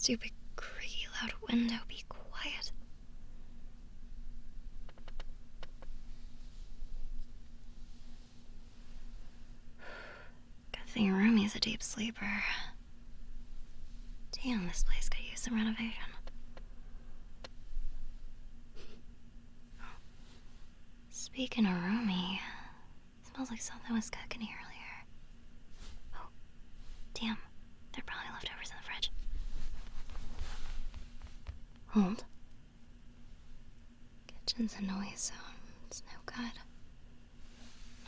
stupid, creaky, loud window be quiet? Good thing Rumi's a deep sleeper. Damn, this place could use some renovation. Speaking of Rumi, smells like something was cooking here earlier. Oh, damn. There are probably leftovers in the fridge. Hold. Kitchen's a noise zone. It's no good.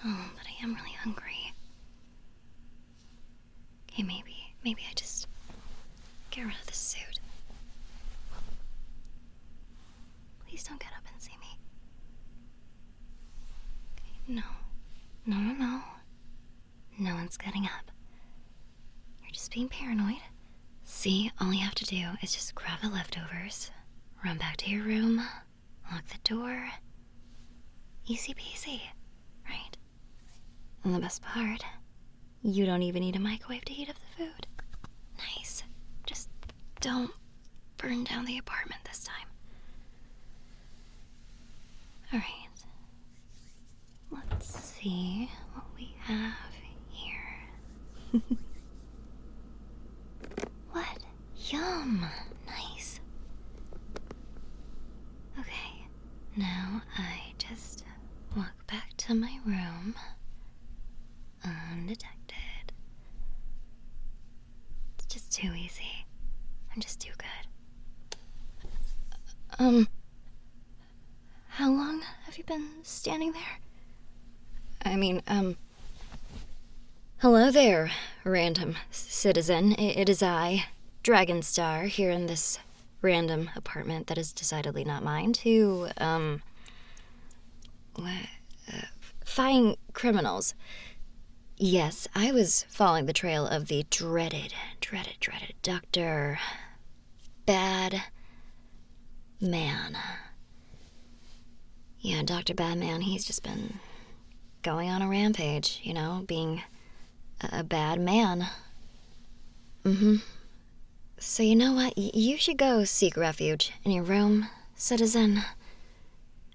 Oh, but I am really hungry. Okay, maybe I just get rid of the suit. Please don't get up and see me. Okay, no. No one's getting up. You're just being paranoid. See, all you have to do is just grab the leftovers, run back to your room, lock the door. Easy peasy, right? And the best part, you don't even need a microwave to heat up the food. Nice. Just don't burn down the apartment this time. Alright. Let's see what we have here. What? Yum! Nice. Okay, now I just walk back to my room undetected. It's just too easy. I'm just too good. How long have you been standing there? I mean, hello there, random citizen. It is I, Dragonstar, here in this random apartment that is decidedly not mine, to, find criminals. Yes, I was following the trail of the dreaded Dr. Bad Man. Yeah, Dr. Badman, he's just been going on a rampage, you know, being a bad man. So you know what? You should go seek refuge in your room, citizen.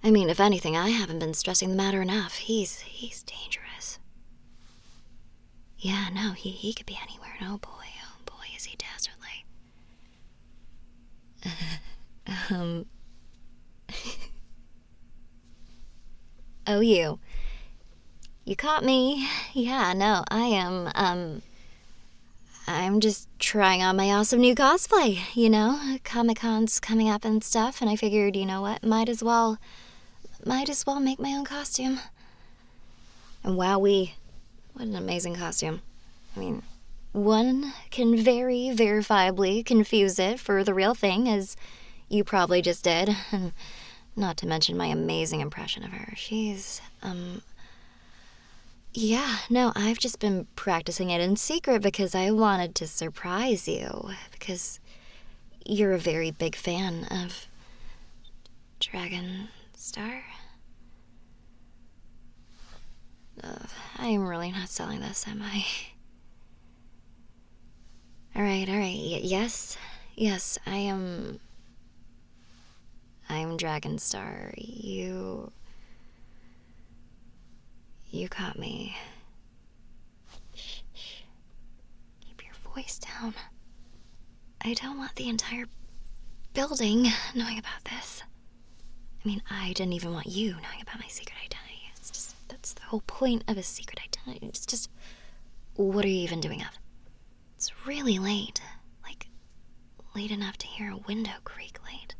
I mean, if anything, I haven't been stressing the matter enough. He's dangerous. Yeah, no, he could be anywhere. And oh boy, is he dastardly. Oh, you caught me. Yeah, no, I'm just trying on my awesome new cosplay, you know? Comic-Con's coming up and stuff, and I figured, you know what, might as well make my own costume. And wowee, what an amazing costume. I mean, one can very verifiably confuse it for the real thing, as you probably just did. And not to mention my amazing impression of her. She's, yeah, no, I've just been practicing it in secret because I wanted to surprise you. Because you're a very big fan of Dragonstar. I am really not selling this, am I? Alright. Yes, I am... I'm Dragonstar. You caught me. Shh. Keep your voice down. I don't want the entire building knowing about this. I mean, I didn't even want you knowing about my secret identity. It's just, that's the whole point of a secret identity. It's just, what are you even doing up? It's really late. Like, late enough to hear a window creak late.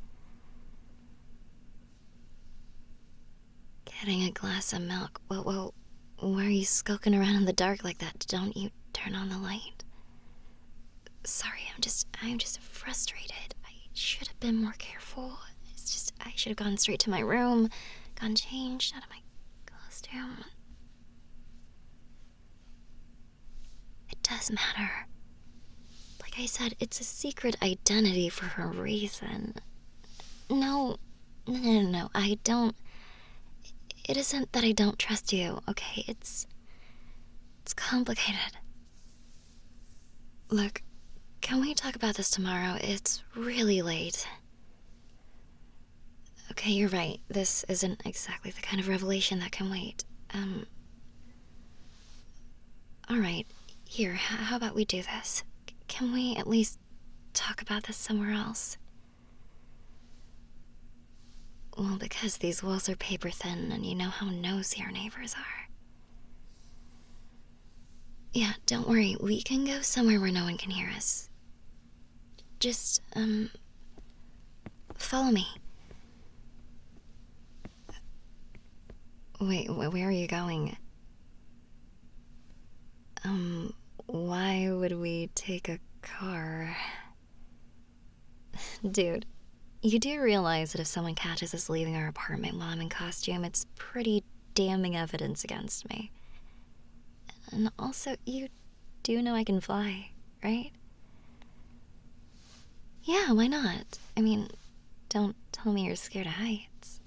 Getting a glass of milk. Well, why are you skulking around in the dark like that? Don't you turn on the light? Sorry, I'm just frustrated. I should have been more careful. It's just, I should have gone straight to my room, gone changed out of my costume. It does matter. Like I said, it's a secret identity for a reason. No, I don't... It isn't that I don't trust you, okay? It's complicated. Look, can we talk about this tomorrow? It's really late. Okay, you're right. This isn't exactly the kind of revelation that can wait. Alright. Here, how about we do this? Can we at least talk about this somewhere else? Well, because these walls are paper thin, and you know how nosy our neighbors are. Yeah, don't worry. We can go somewhere where no one can hear us. Just, follow me. Wait, where are you going? Why would we take a car? Dude, you do realize that if someone catches us leaving our apartment while I'm in costume, it's pretty damning evidence against me. And also, you do know I can fly, right? Yeah, why not? I mean, don't tell me you're scared of heights.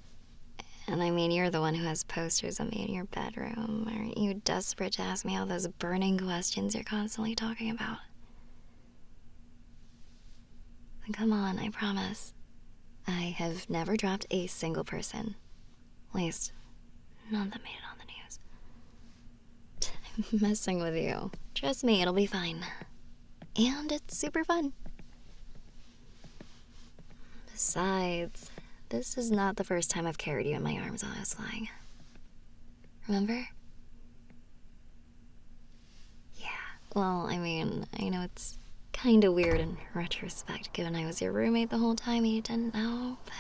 And I mean, you're the one who has posters of me in your bedroom. Aren't you desperate to ask me all those burning questions you're constantly talking about? Then come on, I promise. I have never dropped a single person. At least, none that made it on the news. I'm messing with you. Trust me, it'll be fine. And it's super fun. Besides, this is not the first time I've carried you in my arms while I was flying. Remember? Yeah, well, I mean, I know it's kinda weird in retrospect, given I was your roommate the whole time and you didn't know, but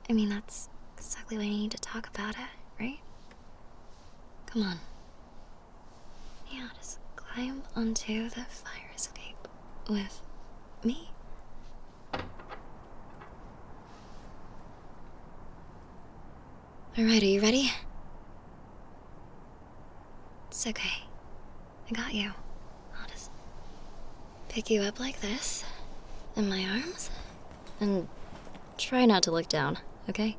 I mean, that's exactly why I need to talk about it, right? Come on. Yeah, just climb onto the fire escape with me. Alright, are you ready? It's okay. I got you. I'll just pick you up like this in my arms and try not to look down, okay?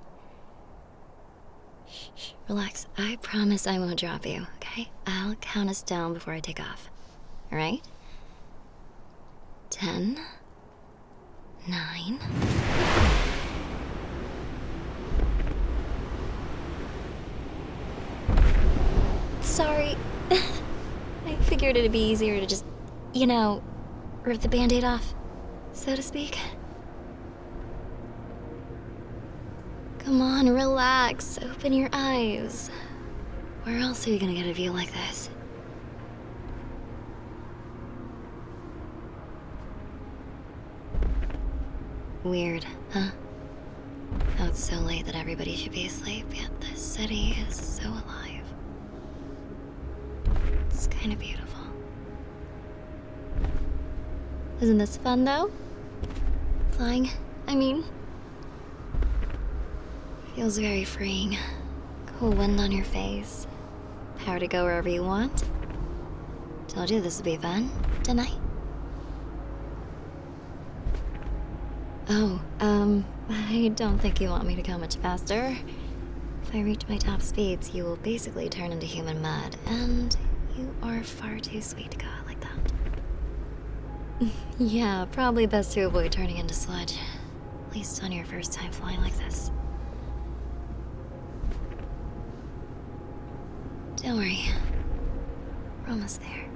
Shh, relax. I promise I won't drop you, okay? I'll count us down before I take off. Alright? 10, 9. Sorry. I figured it'd be easier to just, rip the band-aid off, so to speak. Come on, relax. Open your eyes. Where else are you gonna get a view like this? Weird, huh? How it's so late that everybody should be asleep, yet this city is so alive. It's kind of beautiful. Isn't this fun, though? Flying, I mean. Feels very freeing. Cool wind on your face. Power to go wherever you want. Told you this would be fun, didn't I? Oh, I don't think you want me to go much faster. If I reach my top speeds, you will basically turn into human mud, and you are far too sweet to go out like that. Yeah, probably best to avoid turning into sludge. At least on your first time flying like this. Don't worry. We're almost there.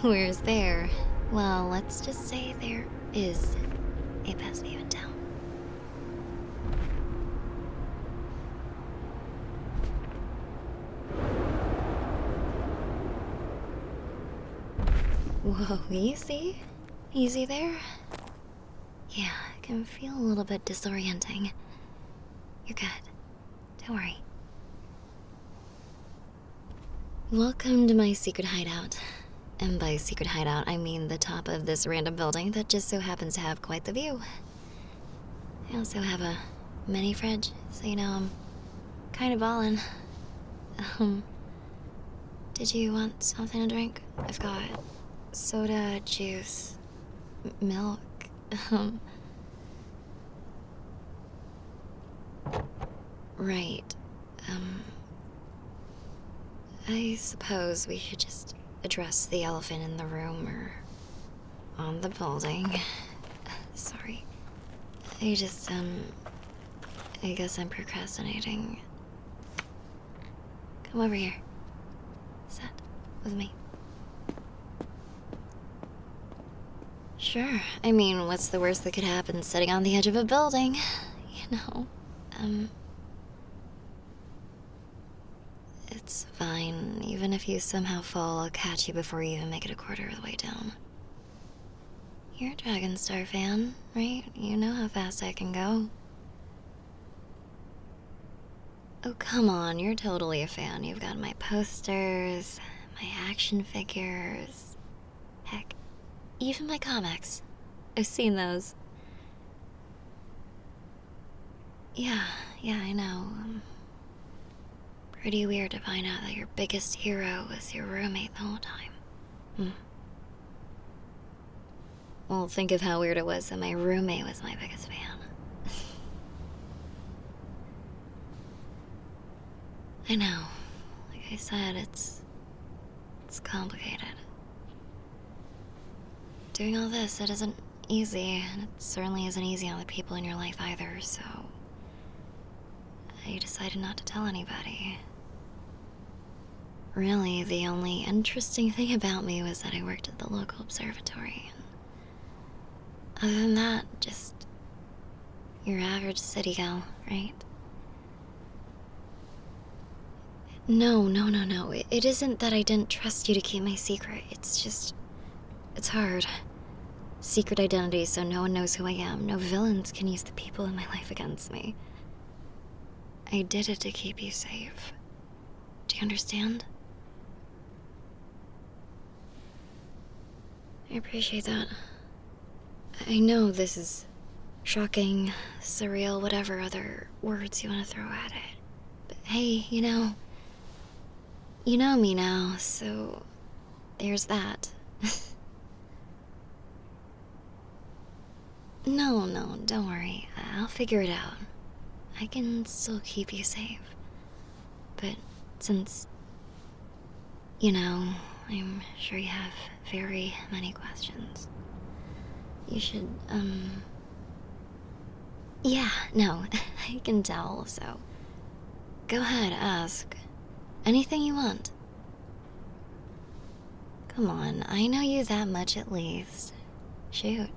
Where's there? Well, let's just say there is a best view in town. Whoa, easy? Easy there? Yeah, it can feel a little bit disorienting. You're good. Don't worry. Welcome to my secret hideout. And by secret hideout, I mean the top of this random building that just so happens to have quite the view. I also have a mini fridge, so you know I'm kind of ballin'. Did you want something to drink? I've got soda, juice, milk, right. I suppose we should just address the elephant in the room or on the building. Sorry. I guess I'm procrastinating. Come over here. Sit with me. Sure. I mean, what's the worst that could happen? Sitting on the edge of a building, you know? It's fine. Even if you somehow fall, I'll catch you before you even make it a quarter of the way down. You're a Dragonstar fan, right? You know how fast I can go. Oh, come on. You're totally a fan. You've got my posters, my action figures. Heck, even my comics. I've seen those. Yeah, I know. Pretty weird to find out that your biggest hero was your roommate the whole time. Well, think of how weird it was that my roommate was my biggest fan. I know. Like I said, it's complicated. Doing all this, it isn't easy, and it certainly isn't easy on the people in your life either, so I decided not to tell anybody. Really, the only interesting thing about me was that I worked at the local observatory, and other than that, just your average city gal, right? No. It isn't that I didn't trust you to keep my secret. It's just, it's hard. Secret identity so no one knows who I am. No villains can use the people in my life against me. I did it to keep you safe. Do you understand? I appreciate that. I know this is shocking, surreal, whatever other words you want to throw at it. But hey, you know me now, so there's that. No, don't worry. I'll figure it out. I can still keep you safe. But since, I'm sure you have very many questions, you should, yeah, no, I can tell, so go ahead, ask. Anything you want. Come on, I know you that much at least. Shoot.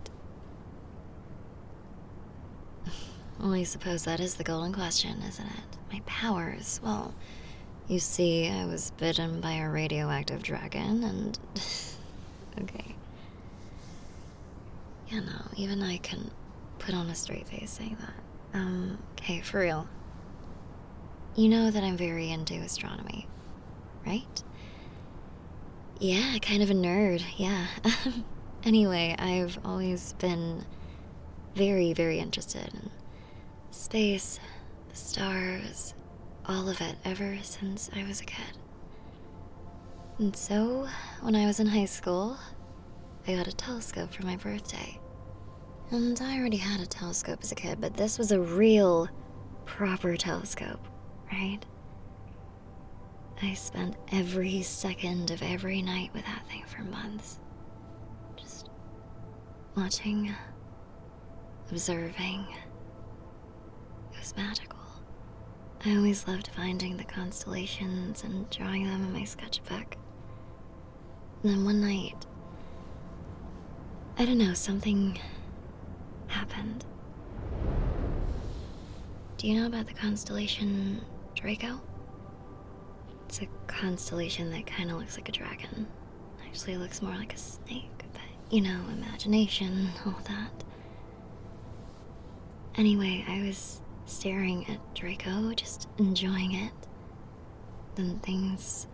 Well, I suppose that is the golden question, isn't it? My powers. Well, you see, I was bitten by a radioactive dragon, and... okay. Yeah, no, even I can put on a straight face saying that. Okay, for real. You know that I'm very into astronomy, right? Yeah, kind of a nerd, yeah. Anyway, I've always been very, very interested in space, the stars, all of it, ever since I was a kid. And so, when I was in high school, I got a telescope for my birthday. And I already had a telescope as a kid, but this was a real, proper telescope, right? I spent every second of every night with that thing for months. Just watching, observing. It was magical. I always loved finding the constellations and drawing them in my sketchbook. And then one night, I don't know, something happened. Do you know about the constellation Draco? It's a constellation that kind of looks like a dragon. Actually, it looks more like a snake, but, imagination, all that. Anyway, I was staring at Draco, just enjoying it. Then things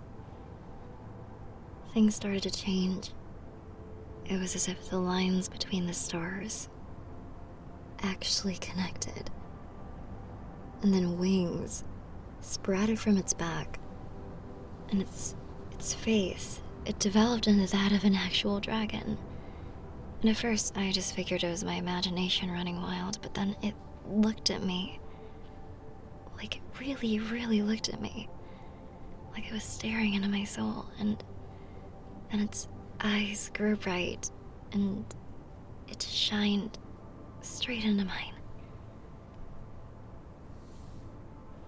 started to change. It was as if the lines between the stars actually connected. And then wings sprouted from its back. And its face, it developed into that of an actual dragon. And at first, I just figured it was my imagination running wild, but then it looked at me. Like, it really, really looked at me. Like it was staring into my soul, and and its eyes grew bright, and it shined straight into mine.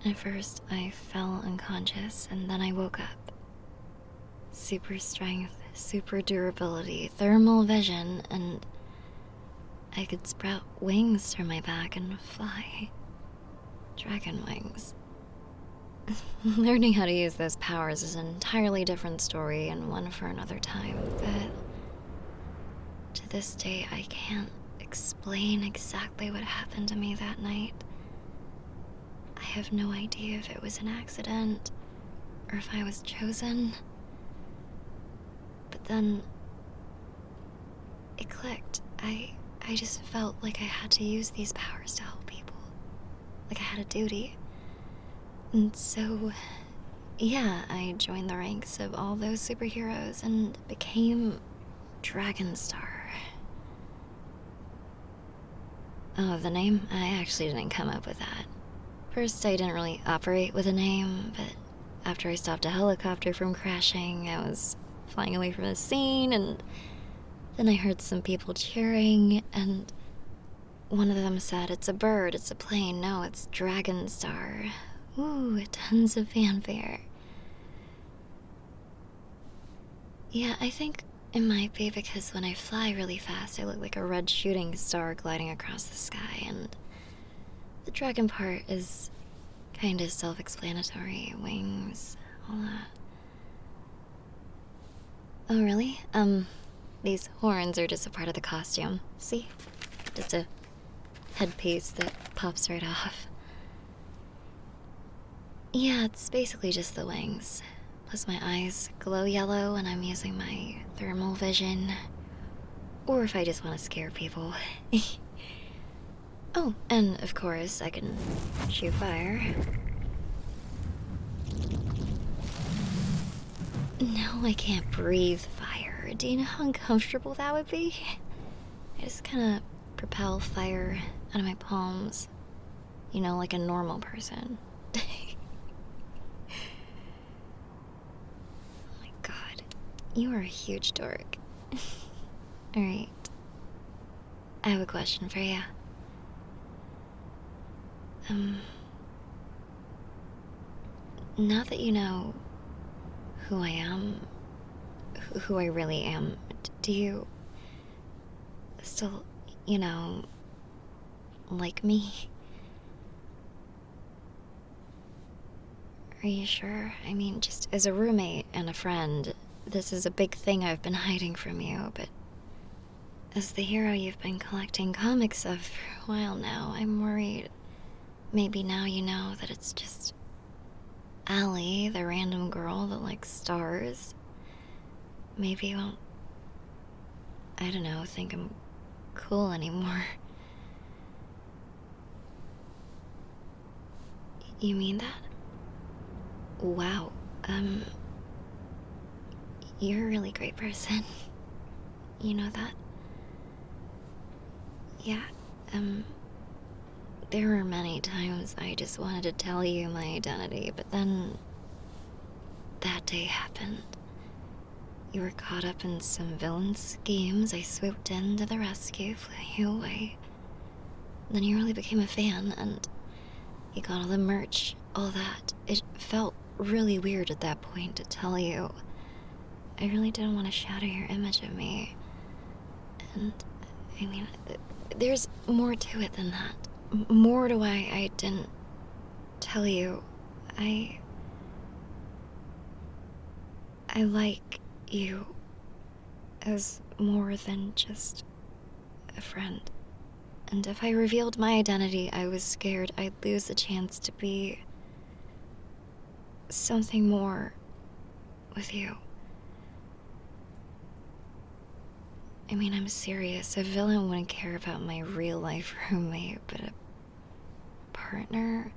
At first, I fell unconscious, and then I woke up. Super strength, super durability, thermal vision, and I could sprout wings from my back and fly. Dragon wings. Learning how to use those powers is an entirely different story and one for another time, but to this day I can't explain exactly what happened to me that night. I have no idea if it was an accident or if I was chosen. But then it clicked. I just felt like I had to use these powers to help people. Like I had a duty. And so, yeah, I joined the ranks of all those superheroes and became Dragonstar. Oh, the name? I actually didn't come up with that. First, I didn't really operate with a name, but after I stopped a helicopter from crashing, I was flying away from the scene, and then I heard some people cheering, and one of them said, "It's a bird, it's a plane, no, it's Dragonstar." Ooh, tons of fanfare. Yeah, I think it might be because when I fly really fast, I look like a red shooting star gliding across the sky, and the dragon part is kind of self-explanatory. Wings, all that. Oh, really? These horns are just a part of the costume. See? Just a headpiece that pops right off. Yeah, it's basically just the wings. Plus my eyes glow yellow when I'm using my thermal vision. Or if I just want to scare people. Oh, and of course, I can shoot fire. No, I can't breathe fire. Do you know how uncomfortable that would be? I just kind of propel fire out of my palms. You know, like a normal person. Oh my god. You are a huge dork. Alright. I have a question for you. Now that you know who I am, who I really am, do you still, like me? Are you sure? I mean, just as a roommate and a friend, this is a big thing I've been hiding from you, but as the hero you've been collecting comics of for a while now, I'm worried maybe now you know that it's just Allie, the random girl that likes stars. Maybe you won't, I don't know, think I'm cool anymore. You mean that? Wow, you're a really great person. You know that? Yeah, there were many times I just wanted to tell you my identity, but then that day happened. You were caught up in some villain schemes. I swooped in to the rescue, flew you away. Then you really became a fan, and you got all the merch, all that. It felt really weird at that point to tell you. I really didn't want to shatter your image of me. And, I mean, there's more to it than that. More to why I didn't tell you. I like you as more than just a friend. And if I revealed my identity, I was scared I'd lose the chance to be something more with you. I mean, I'm serious. A villain wouldn't care about my real-life roommate, but a partner?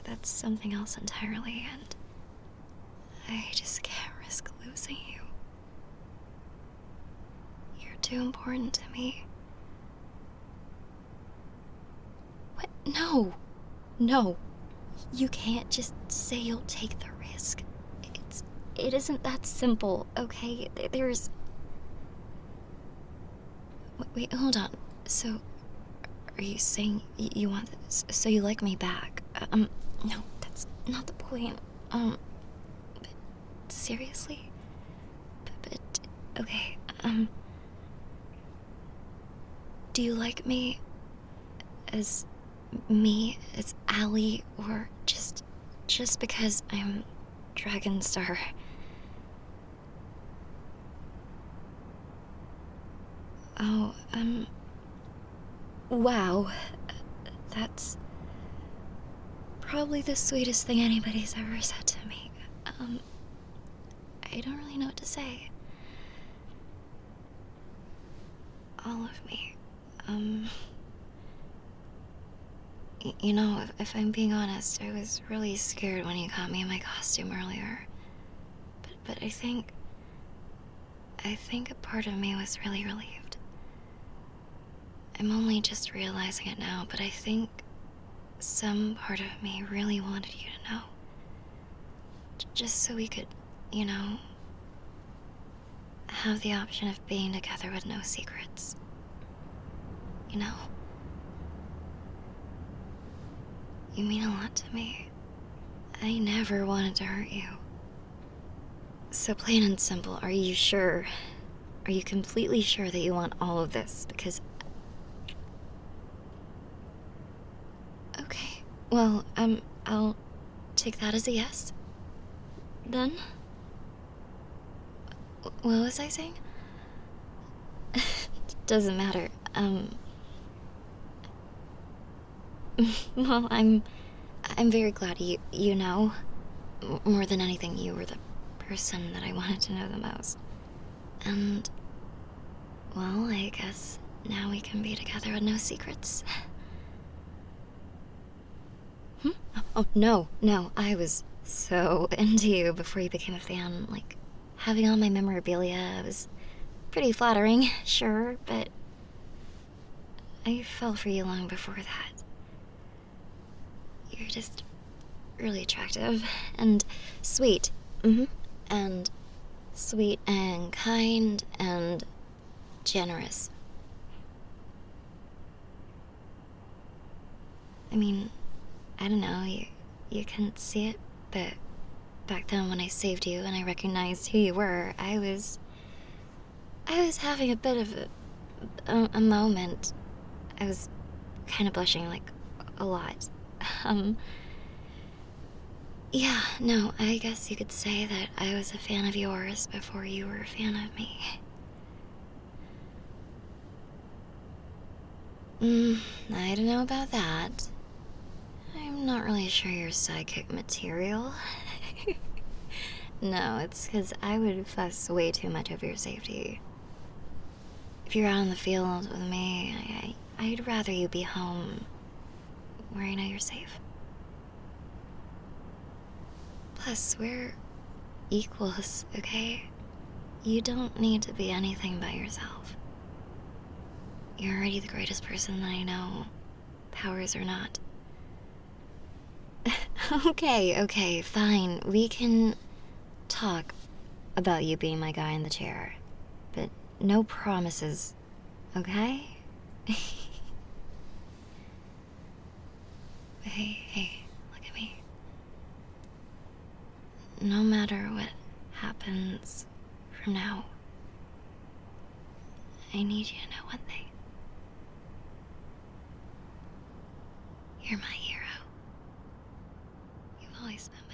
That's something else entirely, and I just can't risk losing you. You're too important to me. What? No! No! You can't just say you'll take the risk. It isn't that simple, okay? There's... Wait, hold on. So, are you saying you want this? So you like me back? No, that's not the point. But seriously? But, okay, do you like me as Allie, or just because I'm Dragonstar? Oh, wow. That's probably the sweetest thing anybody's ever said to me. I don't really know what to say. All of me. You know, if I'm being honest, I was really scared when you caught me in my costume earlier. But I think a part of me was really relieved. I'm only just realizing it now, but I think some part of me really wanted you to know. Just so we could, you know, have the option of being together with no secrets. You know? You mean a lot to me. I never wanted to hurt you. So plain and simple, are you sure? Are you completely sure that you want all of this? Because... Okay. Well, I'll take that as a yes. Then? What was I saying? Doesn't matter. Well, I'm very glad you know. More than anything, you were the person that I wanted to know the most. And, well, I guess now we can be together with no secrets. Oh, no, I was so into you before you became a fan. Like, having all my memorabilia was pretty flattering, sure, but I fell for you long before that. You're just really attractive and sweet. And sweet and kind and generous. I mean, I don't know, you couldn't see it, but back then when I saved you and I recognized who you were, I was having a bit of a moment. I was kind of blushing, like, a lot. Yeah, no, I guess you could say that I was a fan of yours before you were a fan of me. I don't know about that. I'm not really sure you're sidekick material. No, it's because I would fuss way too much over your safety. If you're out in the field with me, I'd rather you be home where I know you're safe. Plus, we're equals, okay? You don't need to be anything by yourself. You're already the greatest person that I know, powers or not. Okay, fine. We can talk about you being my guy in the chair, but no promises, okay? Hey, look at me. No matter what happens from now, I need you to know one thing. You're my hero. You've always been